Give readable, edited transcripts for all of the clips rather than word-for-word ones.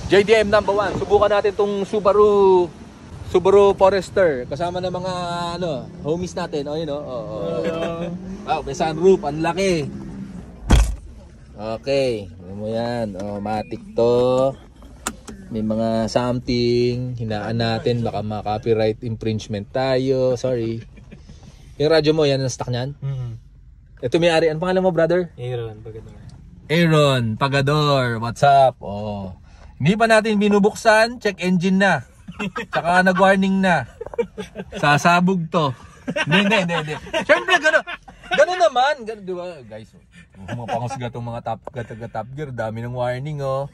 JDM number 1. Subukan natin tong Subaru Forester kasama ng mga homies natin. Oh, yun wow, may sunroof, ang laki. Okay, mo yan. Oh, matik to. May mga something, hinaan natin baka ma-copyright infringement tayo. Sorry. Yung radyo mo yan ang stock niyan? Ito may-ari. Ano pangalan mo, brother? Aaron Pagador. Aaron Pagador. What's up? Oh. Hindi pa natin binubuksan, check engine na. Tsaka nag-warning na. Sasabog to. Hindi. Siyempre, gano'n naman. Gano'n, di ba? Guys, mga pangusga itong mga top gear. Dami ng warning, oh.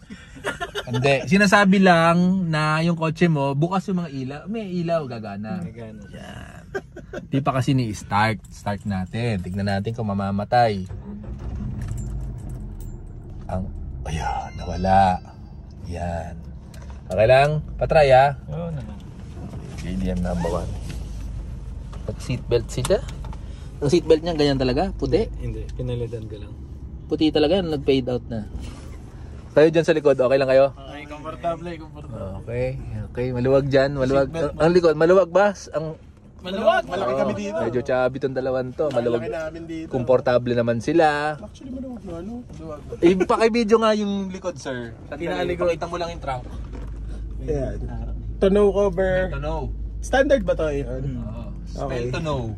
Hindi. Sinasabi lang na yung kotse mo, bukas yung mga ilaw. May ilaw, gagana. Gagana. Yan. Di pa kasi ni-start. Start natin. Tignan natin kung mamamatay. Ayan, nawala. Yan. Okay lang? Patry, ha? Oo naman. JDM number 1. Nag-seatbelt siya? Ang seatbelt niya ganyan talaga? Puti? Hindi, pinalitan ko lang. Puti talaga, nag-fade out na. Kayo dyan sa likod, okay lang kayo? Okay, komportable. Okay, maluwag dyan, maluwag. Ang likod, maluwag ba? Maluwag! Malaki kami dito. Medyo chubby itong dalawan to, maluwag. namin dito. Komportable naman sila. Actually, maluwag na maluwag. Pakibidyo nga yung likod, sir. Pinakalikod. Pakita mo lang yung trunk. Ayan. Tonneau cover. Tonneau. Standard ba to, Aaron? Spell to know.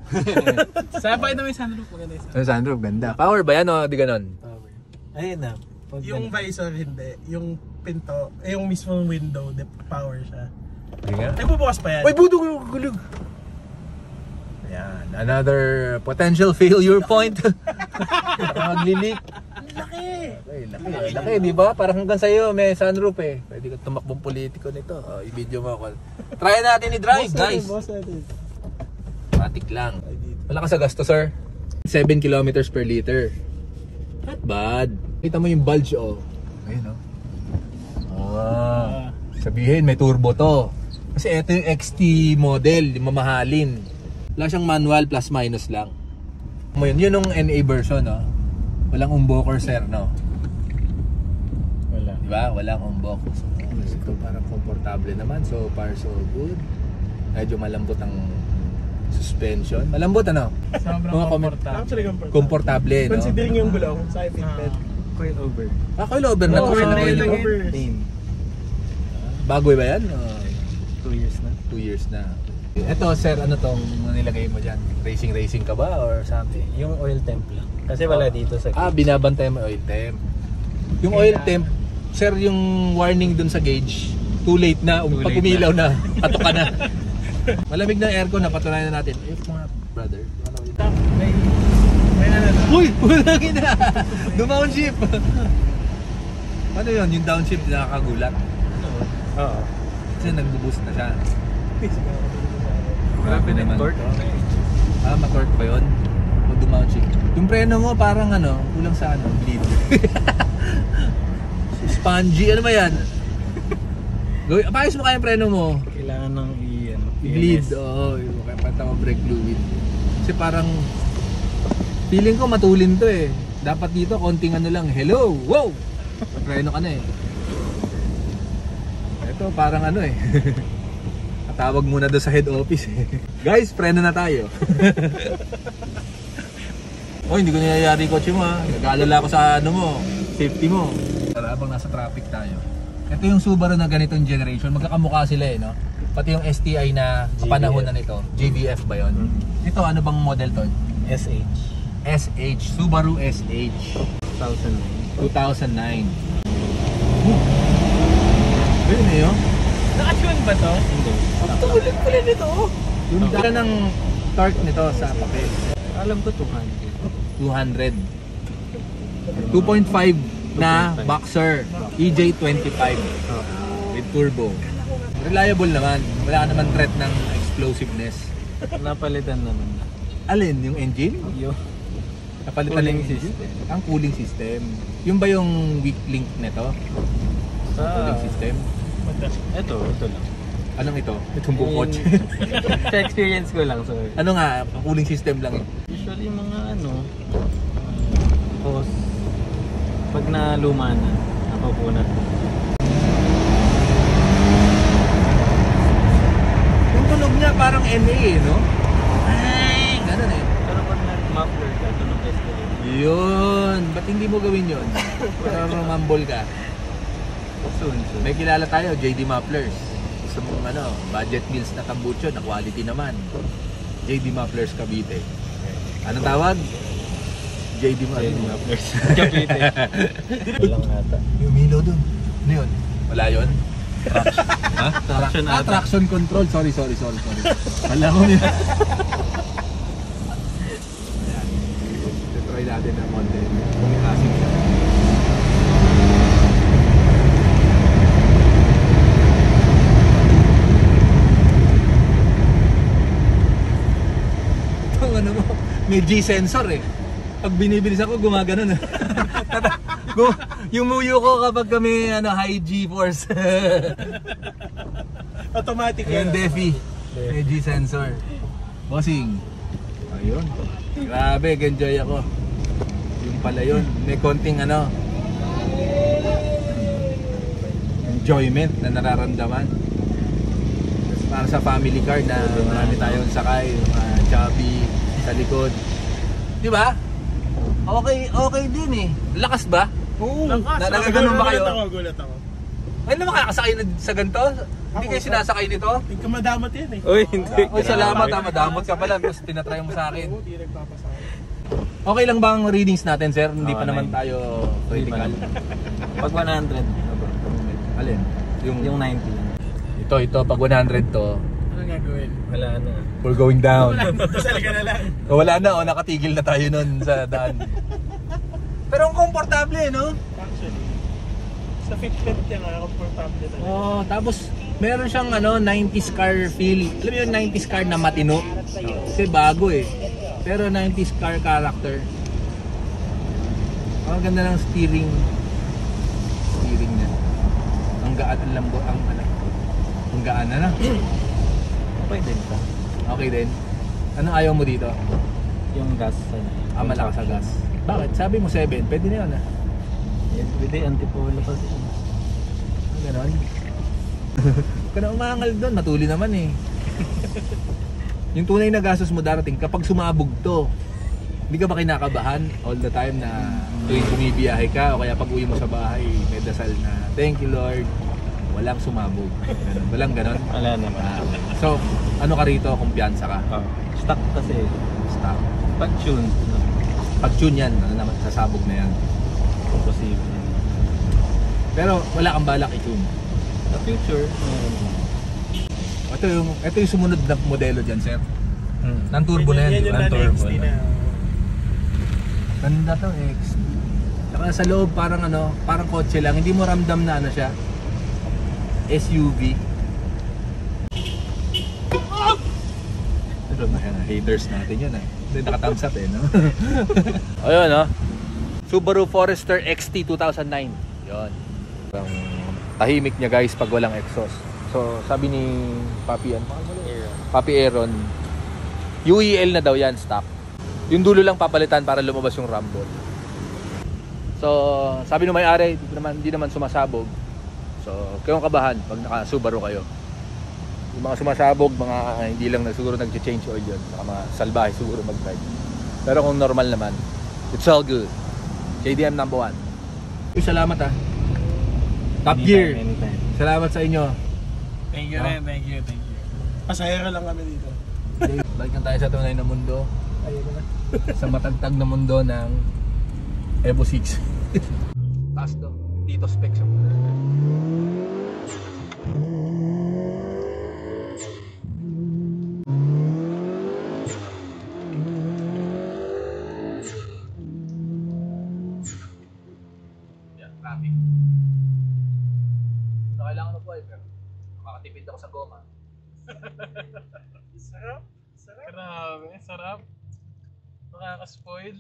Sabay na may sunroof. Maganda yung sunroof. Yung sunroof, ganda. Power ba yan o di ganon? Ayun na. Yung visor hindi. Yung pinto, yung mismong window, power siya. Nagbubukas pa yan. Uy, gulog. Ayan, another potential failure point. Maglilik. Laki, di ba? Parang hanggang sa'yo may sunroof eh. Pwede ka tumakbong politiko nito. Oh, i-video mo ako. Try natin i-drive, guys. Boss natin. Matik lang. Wala ka sa gasto, sir. 7 kilometers per liter. Not bad. Kita mo yung bulge, oh. Ayun, oh. Sabihin, may turbo to. Kasi ito yung XT model, yung mamahalin. Wala siyang manual, plus minus lang. Yun yung NA version, no? Walang umbok or sir, no? Wala. Diba? Walang umbok. So, ito parang komportable naman. So far, so good. Medyo malambot ang suspension. Malambot, ano? Sobrang komportable. Actually, komportable, no? Considering yung gulong, sa fitment. Coil over. Coil over na. Coil over. Bago ba yan? 2 years na. 2 years na. Ito, sir, ano tong nilagay mo dyan? Racing ka ba or something? Yung oil temp lang. Kasi wala dito sa gauge. Binabantay mo oil temp. Yung oil temp, sir, yung warning dun sa gauge, too late na. Pag umilaw na, patok ka na. Malamig na aircon, napatunayan na natin. If mga brother, May ano na. uy! Ulagin na! Dumownshift! Ano yun? Yung downshift nakakagulat? Oo. Kasi nag-boost na siya. Grabe naman. Ma-torque ba yun? O dumounshift? Yung preno mo parang kulang sa bleed. Spongy, ano ba yan? Paayos mo kaya yung preno mo? Kailangan ng i-bleed, oo. Kaya pantama brake fluid. Kasi parang feeling ko matulin to eh. Dapat dito konting lang, hello, wow! Preno ka na eh. Ito parang tawag muna doon sa head office eh. Guys, preno na tayo. Hindi ko nangyayari yung kotse mo ha. Nag-aalala ko sa safety mo. Habang nasa traffic tayo. Ito yung Subaru na ganitong generation. Magkakamukha sila eh, no? Pati yung STI na kapanahon na nito. JBF ba yun? Ito, ano bang model to? SH. Subaru SH. 2009. Ayun eh, oh. Naka-tune ba to? Hindi. Ang tulit pala nito. Yung dala ng torque nito sa papel. Alam ko 200. 2.5 na Boxer EJ25 with turbo. Reliable naman. Wala ka naman threat ng explosiveness. Napalitan naman. Alin? Yung engine? Yung napalitan cooling yung system. Ang cooling system. Yung ba yung weak link nito? Cooling system? Ito lang. Anong ito? Itong buong kotse. Sa experience ko lang, sorry. Ano nga? Cooling system lang eh. Usually mga hose. Pag naluma na, napapunat. tunog niya parang NA eh, no? Ay, ganun eh. Pero pag nag-muffler ka, tunog escalator. Yun. Ba't hindi mo gawin yun? Para rumambol ka. Soon. May kilala tayo, JD Mufflers. Gusto mong budget meals na tambucho na quality naman. JD Mufflers Cavite. Anong tawag? JD Mufflers. Cavite. Walang ata. Yung Milo dun. Ano yun? Wala yun? Ha? Traction ata. Traction control. Sorry. Wala ko nila. Try natin ng konti. Kung ikasing siya. Ano mo, may G-sensor eh. Pag binibilis ako, gumaganon. Yung muyo ko kapag kami high G-force. Automatic Yung Defi. May G-sensor. Bossing. Ayun. Grabe, enjoy ako. Yung pala yun. May konting enjoyment na nararamdaman. Para sa family car na marami tayong sakay, chubby sa likod. Di ba? Okay din eh. Lakas ba? Oo. Nagaganon ba kayo? Gulat ako. Ay naman makakasakay na sa ganito? Hindi kayo sinasakay nito? Hindi ka madamot yan eh. Uy, hindi. Oy, salamat ha, madamot ka pala. Mas tinatry mo sa akin. Oo, di nagpapasakay. Okay lang ba ang readings natin, sir? Hindi pa Okay. naman tayo critical. Pag 100, Alin? yung 90. Ito, pag 100 to, Anong gagawin? Wala na. we're going down. Dasal ka na lang. Wala na, nakatigil na tayo nun sa daan. Pero ang komportable, no? Actually. Sa Fitbit yan, komportable na. Oh, tapos meron siyang 90s car feel. Alam mo yung 90s car na matino? Kasi bago eh. Pero 90s car character. Ang ganda ng steering niya. Ang gaan, ang lambo, ang gaan na. Pwede ka. Okay din. Anong ayaw mo dito? Yung gas. Malakas sa gas. Bakit? Sabi mo 7, pwede na yun Pwede, antipolo kasi. Ganon. Huwag ka na umangal doon, matuli naman eh. Yung tunay na gastos mo darating kapag sumabog to. Hindi ka ba kinakabahan all the time na tuwing bumibiyahe ka o kaya pag uwi mo sa bahay may dasal na thank you Lord, walang sumabog. Ganon. Walang ganon. Wala naman. So, ano ka rito? Kumpiyansa ka? Stock kasi. Stop. Pag tune, Pag tune yan, naman, sasabog na yan. posible. Pero wala kang balak i-tune. Sa future, Ito yung sumunod na modelo dyan, sir. Nang turbo na yan, di ba? Yan yung Turbo NXT na. na. Ganda to, XT. Saka sa loob parang kotse lang, hindi mo ramdam na siya. SUV. Pero haters natin yun Hindi naka-thumbs up no? Ayun Subaru Forester XT 2009. Yun. Ang tahimik niya guys pag walang exhaust. So sabi ni Papi Aaron, UEL na daw yan, stock. Yung dulo lang papalitan para lumabas yung rumble. So sabi ng may-ari, hindi naman sumasabog. So kayong kabahan pag naka-Subaru kayo. Yung mga sumasabog, hindi lang siguro nag-change oil yun. Saka mga salbahe siguro mag-drive. Pero kung normal naman, it's all good. JDM number 1. Salamat Top Gear. Anytime. Salamat sa inyo. Thank you rin, thank you. Pasaya ka lang kami dito. Balik na tayo sa tunay na mundo. Ayun na. Sa matagtag na mundo ng Evo 6. Taas to. Dito specs yung traffic. Kailangan mo po pero makakatipid ako sa goma. Sarap. Grabe, sarap. Nakaka-spoil.